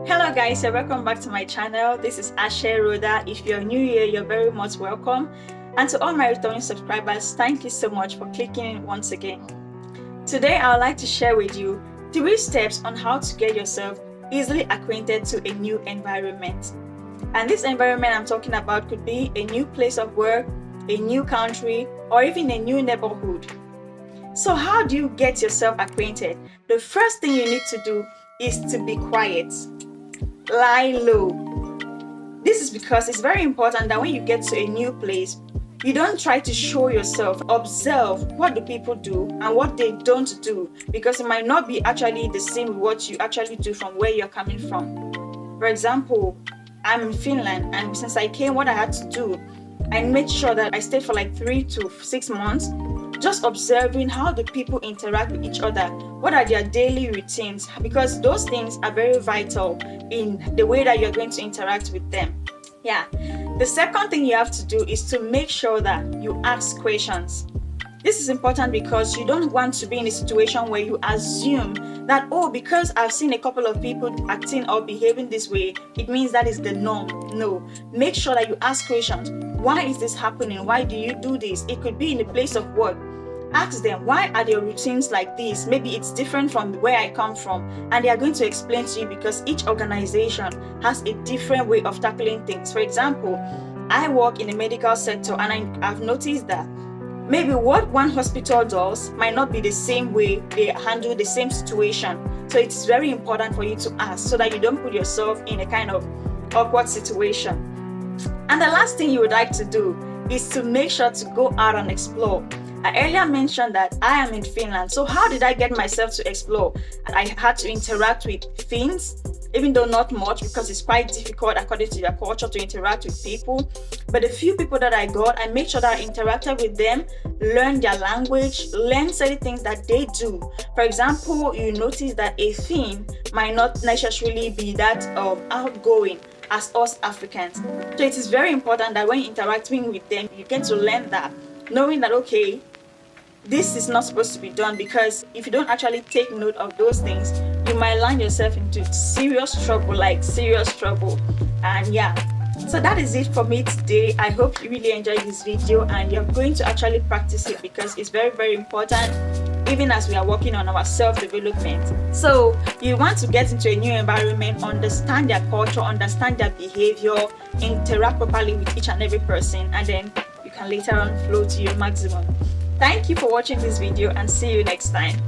Hello guys, and welcome back to my channel. This is Ashe Rhoda. If you're new here, you're very much welcome. And to all my returning subscribers, thank you so much for clicking in once again. Today I would like to share with you 3 steps on how to get yourself easily acquainted to a new environment. And this environment I'm talking about could be a new place of work, a new country, or even a new neighborhood. So how do you get yourself acquainted? The first thing you need to do is to be quiet. Lie low. This is because it's very important that when you get to a new place, you don't try to show yourself. Observe what the people do and what they don't do, because it might not be actually the same with what you actually do from where you're coming from. For example, I'm in Finland, and since I came, what I had to do, I made sure that I stayed for like 3 to 6 months, just observing how the people interact with each other. What are their daily routines? Because those things are very vital in the way that you're going to interact with them. Yeah. The second thing you have to do is to make sure that you ask questions. This is important because you don't want to be in a situation where you assume that, oh, because I've seen a couple of people acting or behaving this way, it means that is the norm. No. Make sure that you ask questions. Why is this happening? Why do you do this? It could be in a place of work. Ask them, why are their routines like this? Maybe it's different from where I come from, and they are going to explain to you, because each organization has a different way of tackling things. For example, I work in the medical sector, and I've noticed that maybe what one hospital does might not be the same way they handle the same situation. So it's very important for you to ask so that you don't put yourself in a kind of awkward situation. And the last thing you would like to do is to make sure to go out and explore. I earlier mentioned that I am in Finland. So how did I get myself to explore? I had to interact with Finns, even though not much, because it's quite difficult according to their culture to interact with people. But the few people that I got, I made sure that I interacted with them, learned their language, learned certain things that they do. For example, you notice that a Finn might not necessarily be that outgoing as us Africans. So it is very important that when interacting with them, you get to learn that, knowing that, okay, this is not supposed to be done, because if you don't actually take note of those things, you might land yourself into serious trouble, like serious trouble. And yeah, so that is it for me today. I hope you really enjoyed this video and you're going to actually practice it, because it's very, very important, even as we are working on our self-development. So you want to get into a new environment, understand their culture, understand their behavior, interact properly with each and every person, and then you can later on flow to your maximum. Thank you for watching this video, and see you next time.